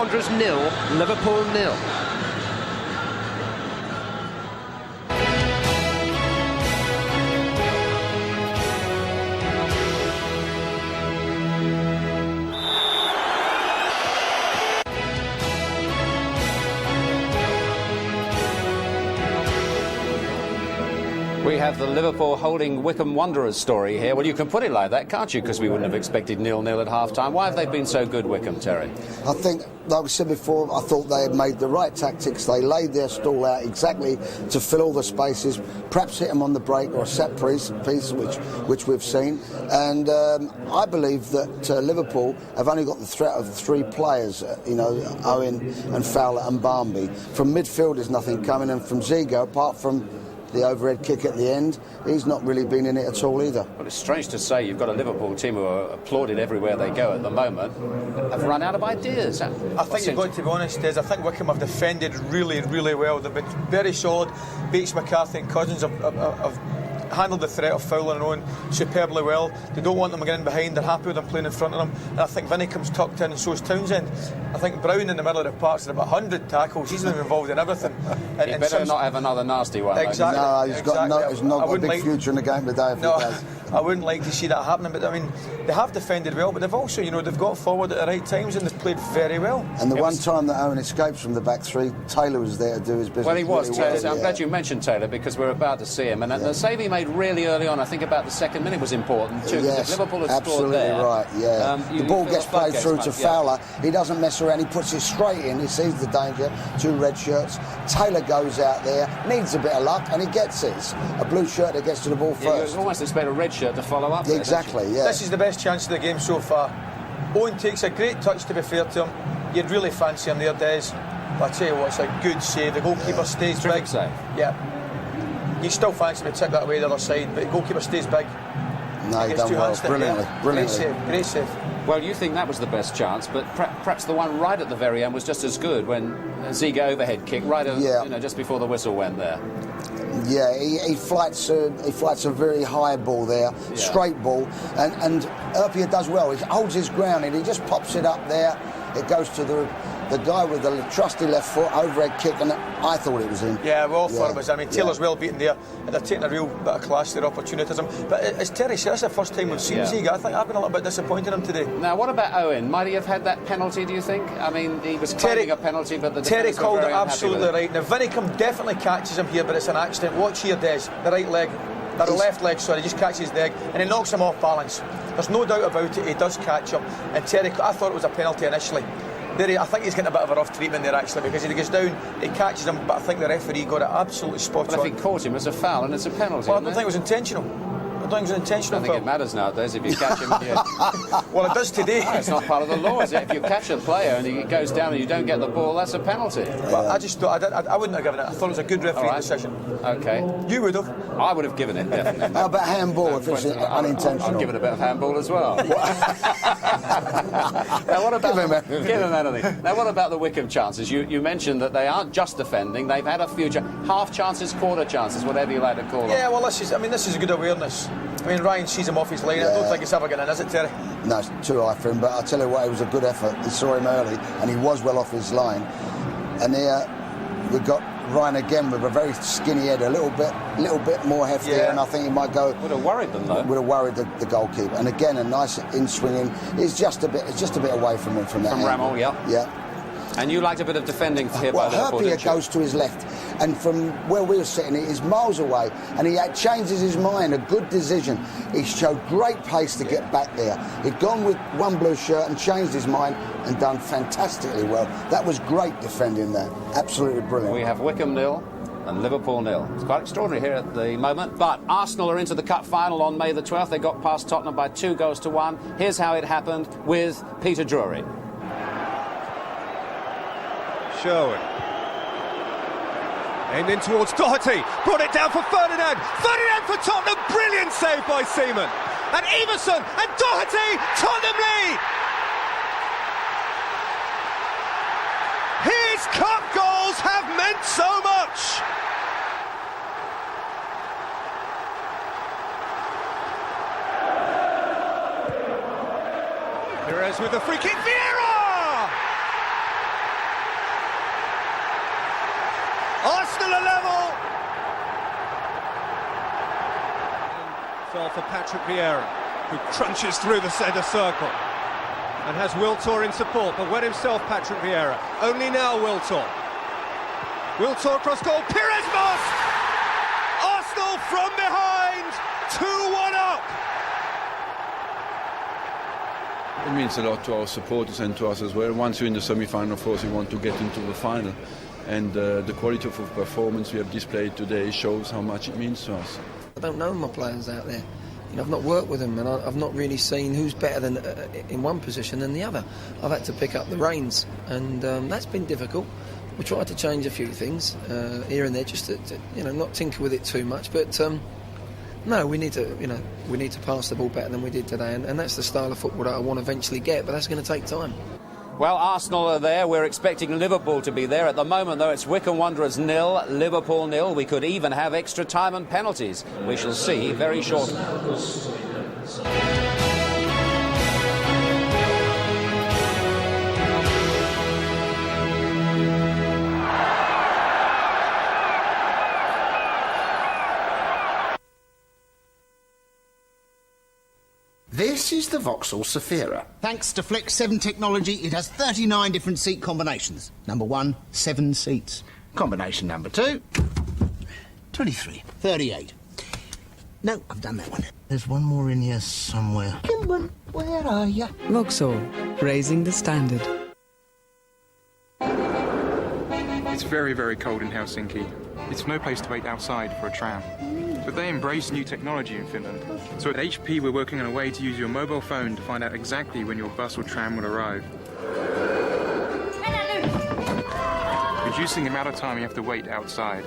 Wanderers 0, Liverpool 0. We have the Liverpool holding Wycombe Wanderers story here. Well, you can put it like that, can't you? Because we wouldn't have expected 0-0 at half-time. Why have they been so good, Wycombe, Terry? I think, like we said before, I thought they had made the right tactics. They laid their stall out exactly to fill all the spaces, perhaps hit them on the break or a set piece, which we've seen. And I believe that Liverpool have only got the threat of 3 players, Owen and Fowler and Barmby. From midfield, there's nothing coming, and from Zigo, apart from the overhead kick at the end, he's not really been in it at all either. Well, it's strange to say you've got a Liverpool team who are applauded everywhere they go at the moment, have run out of ideas. I think you've got to be honest, Des. I think Wycombe have defended really, really well. They've been very solid. Beach, McCarthy and Cousins have handled the threat of Fowler and Owen superbly well. They don't want them getting behind. They're happy with them playing in front of them. And I think Venables tucked in, and so is Townsend. I think Brown in the middle of the park's had about 100 tackles. He's been involved in everything. He better not have another nasty one. Exactly. No, he's not got a big future in the game today if he does. I wouldn't like to see that happening, but I mean, they have defended well, but they've also, they've got forward at the right times and they've played very well. And the one time that Owen escapes from the back 3, Taylor was there to do his business. Well, he was, really Taylor. well, I'm glad you mentioned Taylor, because we're about to see him. And the save he made really early on, I think about the second minute, was important too. Yes, if Liverpool had scored there, absolutely right, yeah. The ball gets played through to Fowler. He doesn't mess around, he puts it straight in, he sees the danger, 2 red shirts. Taylor goes out there, needs a bit of luck, and he gets it. It's a blue shirt that gets to the ball first. You almost expect a red shirt to follow up there, exactly, yeah. This is the best chance of the game so far. Owen takes a great touch, to be fair to him. You'd really fancy him there, Des. But I tell you what, it's a good save. The goalkeeper stays big. Save. Yeah. You still fancy me to tip that away the other side, but the goalkeeper stays big. No, he done well. Brilliantly. Great save. Well, you think that was the best chance, but perhaps the one right at the very end was just as good, when Ziga overhead kick right just before the whistle went there. Yeah, he flights a very high ball there, straight ball, and Erpia does well. He holds his ground and he just pops it up there. It goes to the guy with the trusty left foot, overhead kick, and I thought it was in. Yeah, we all thought it was. I mean, Taylor's well beaten there, and they're taking a real bit of class to their opportunism. But as Terry said, that's the first time we've seen Ziga. I think I've been a little bit disappointed in him today. Now, what about Owen? Might he have had that penalty, do you think? I mean, he was claiming a penalty, but the Terry called it absolutely it. right. Now, Venables definitely catches him here, but it's an accident. Watch here, Des. The right leg, or the left leg, sorry, just catches his leg, and he knocks him off balance. There's no doubt about it, he does catch him. And Terry, I thought it was a penalty initially. I think he's getting a bit of a rough treatment there, actually, because he goes down, he catches him, but I think the referee got it absolutely spot on. If he caught him, it's a foul and it's a penalty. Well, I don't think it was intentional. I don't think it matters nowadays if you catch him. Well, it does today. No, it's not part of the law, is it? If you catch a player and he goes down and you don't get the ball, that's a penalty. But I just thought, I wouldn't have given it. I thought it was a good referee decision. OK. You would have? I would have given it, definitely. How about handball if it's unintentional? I'll give it a bit of handball as well. Now, what about give him anything. Now, what about the Wycombe chances? You mentioned that they aren't just defending, they've had a future half chances, quarter chances, whatever you like to call them. Yeah, well, this is a good awareness. I mean, Ryan sees him off his line. I don't think it's ever going in, is it, Terry? No, it's too high for him, but I'll tell you what, it was a good effort. He saw him early, and he was well off his line. And here we've got Ryan again with a very skinny head, a little bit more heftier, and I think he might go. Would have worried them, though. Would have worried the goalkeeper. And again, a nice in-swinging. It's just a bit away from him from that. From Rammel, yeah. And you liked a bit of defending here by Liverpool, Herpia goes to his left, and from where we were sitting, it is miles away, and he changes his mind. A good decision. He showed great pace to get back there. He'd gone with one blue shirt and changed his mind and done fantastically well. That was great defending that. Absolutely brilliant. We have Wycombe 0 and Liverpool 0. It's quite extraordinary here at the moment, but Arsenal are into the cup final on May the 12th. They got past Tottenham by 2-1. Here's how it happened with Peter Drury. Sherwood. Aimed in towards Doherty. Brought it down for Ferdinand. Ferdinand for Tottenham. Brilliant save by Seaman. And Everson and Doherty. Tottenham lead. His cup goals have meant so much. Perez with the free kick. Vieira! Fell for Patrick Vieira, who crunches through the centre circle and has Wiltor in support, but went himself, Patrick Vieira. Only now Wiltor. Wiltor cross goal, Pires must! Arsenal from behind, 2-1 up! It means a lot to our supporters and to us as well. Once you're in the semi-final, of course, you want to get into the final. And the quality of performance we have displayed today shows how much it means to us. I don't know my players out there. You know, I've not worked with them, and I've not really seen who's better than in one position than the other. I've had to pick up the reins, and that's been difficult. We tried to change a few things here and there, just to not tinker with it too much. But no, we need to pass the ball better than we did today, and that's the style of football that I want to eventually get. But that's going to take time. Well, Arsenal are there. We're expecting Liverpool to be there. At the moment, though, it's Wycombe Wanderers 0, Liverpool 0. We could even have extra time and penalties. We shall see very shortly. This is the Vauxhall Zafira. Thanks to Flex 7 technology, it has 39 different seat combinations. Number 1, 7 seats. Combination number 2, 23. 38. No, I've done that one. There's one more in here somewhere. Kimber, where are you? Vauxhall, raising the standard. It's very, very cold in Helsinki. It's no place to wait outside for a tram. But they embrace new technology in Finland. So at HP, we're working on a way to use your mobile phone to find out exactly when your bus or tram will arrive. Reducing the amount of time you have to wait outside.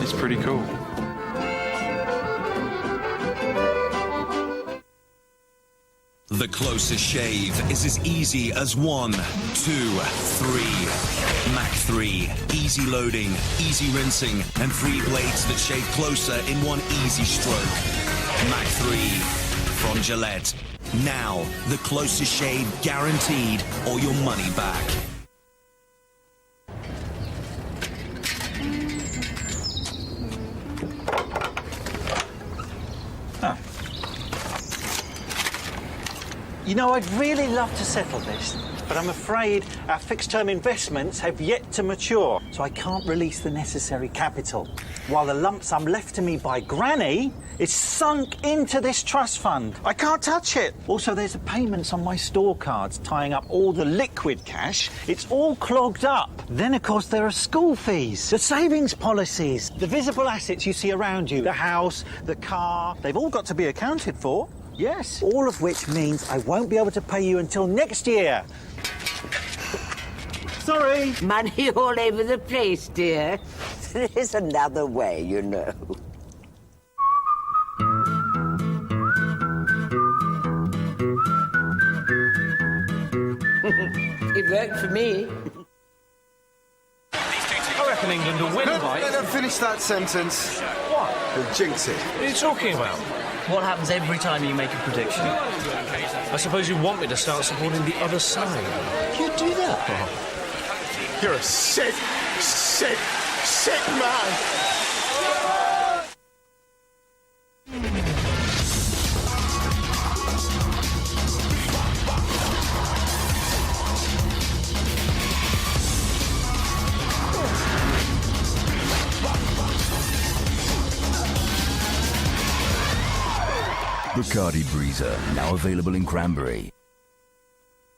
It's pretty cool. The closest shave is as easy as 1, 2, 3. Mach 3. Easy loading, easy rinsing, and 3 blades that shave closer in one easy stroke. Mach 3 from Gillette. Now, the closest shave guaranteed or your money back. You know, I'd really love to settle this, but I'm afraid our fixed-term investments have yet to mature, so I can't release the necessary capital. While the lump sum left to me by Granny is sunk into this trust fund. I can't touch it. Also, there's the payments on my store cards tying up all the liquid cash. It's all clogged up. Then, of course, there are school fees, the savings policies, the visible assets you see around you, the house, the car. They've all got to be accounted for. Yes, all of which means I won't be able to pay you until next year. Sorry. Money all over the place, dear. There's another way, you know. It worked for me. I reckon England will win, Mike. Let them finish that sentence. What? They'll jinx it. What are you talking about? What happens every time you make a prediction? I suppose you want me to start supporting the other side. You do that? Oh. You're a sick man. Bacardi Breezer, now available in Cranberry.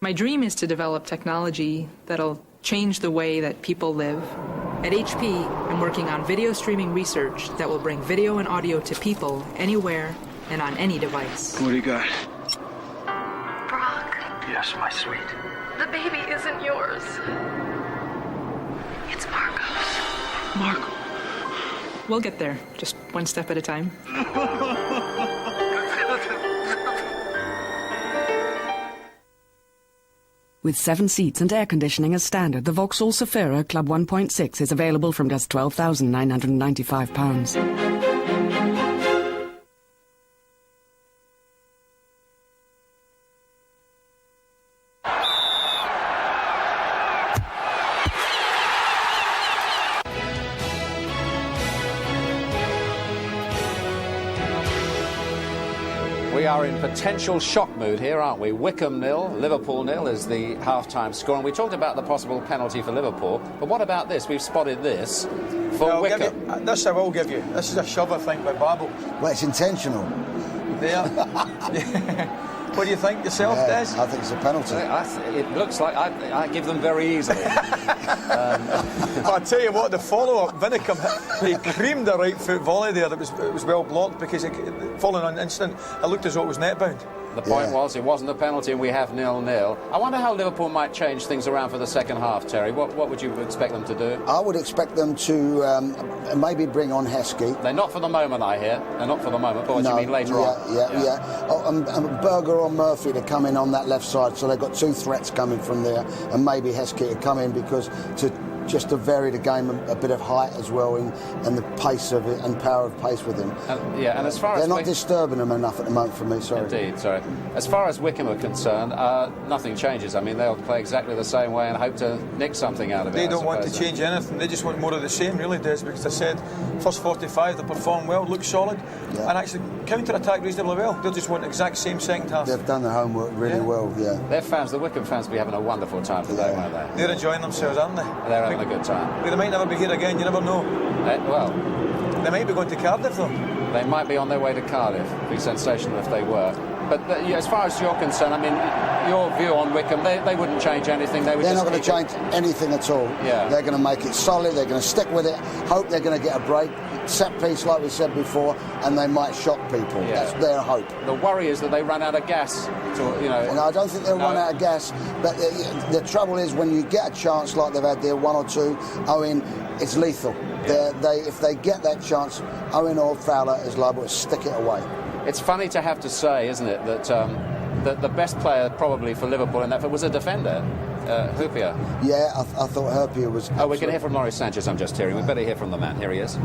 My dream is to develop technology that'll change the way that people live. At HP, I'm working on video streaming research that will bring video and audio to people anywhere and on any device. What do you got? Brock. Yes, my sweet. The baby isn't yours. It's Marco's. Marco. We'll get there, just one step at a time. With 7 seats and air conditioning as standard, the Vauxhall Zafira Club 1.6 is available from just £12,995. We are in potential shock mood here, aren't we? Wycombe 0, Liverpool 0 is the half-time score. And we talked about the possible penalty for Liverpool. But what about this? We've spotted this for Wycombe. This I will give you. This is a shove, I think, by Babel. Well, it's intentional. There. What do you think yourself, Des? I think it's a penalty. It looks like I give them very easily. I'll tell you what, the follow-up, Venables, he creamed the right foot volley there. It was well blocked because following on instant, it looked as though it was net bound. The point was, it wasn't a penalty and we have 0-0. I wonder how Liverpool might change things around for the second half, Terry. What would you expect them to do? I would expect them to maybe bring on Heskey. They're not for the moment, I hear. They're not for the moment, but what do you mean later on? Yeah. Oh, Berger or Murphy to come in on that left side, so they've got two threats coming from there, and maybe Heskey to come in because just to vary the game a bit of height as well and the pace of it and power of pace with him. And as far as they're not disturbing them enough at the moment for me. Sorry. Indeed, sorry. As far as Wycombe are concerned, nothing changes. I mean, they'll play exactly the same way and hope to nick something out of it. They don't want to change anything. They just want more of the same, really, Des, because I said first 45 they performed well, looked solid, and actually counter-attack reasonably well. They'll just want the exact same second half. They've done their homework really well. Their fans, the Wycombe fans, will be having a wonderful time today, won't they? They're enjoying themselves, aren't they? They're having a good time. They might never be here again, you never know. They might be going to Cardiff, though. They might be on their way to Cardiff. It'd be sensational if they were. But as far as you're concerned, I mean, your view on Wycombe, they wouldn't change anything. They're not going to change anything at all. Yeah. They're going to make it solid. They're going to stick with it. Hope they're going to get a break. Set piece, like we said before, and they might shock people. Yeah. That's their hope. The worry is that they run out of gas. And I don't think they'll run out of gas. But the trouble is when you get a chance like they've had there, one or two, Owen, it's lethal. If they get that chance, Owen or Fowler is liable to stick it away. It's funny to have to say, isn't it, that the best player probably for Liverpool in that was a defender, Hupia. Yeah, I thought Hupia was. Oh, we're going to hear from Laurie Sanchez. I'm just hearing. We better hear from the man. Here he is.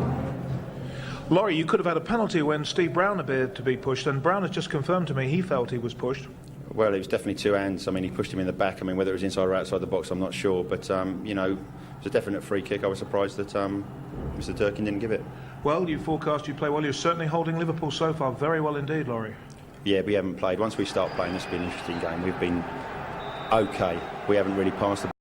Laurie, you could have had a penalty when Steve Brown appeared to be pushed, and Brown has just confirmed to me he felt he was pushed. Well, it was definitely two hands. I mean, he pushed him in the back. I mean, whether it was inside or outside the box, I'm not sure. But, it was a definite free kick. I was surprised that Mr. Durkin didn't give it. Well, you forecast you play well. You're certainly holding Liverpool so far very well indeed, Laurie. Yeah, we haven't played. Once we start playing, this will be an interesting game. We've been OK. We haven't really passed the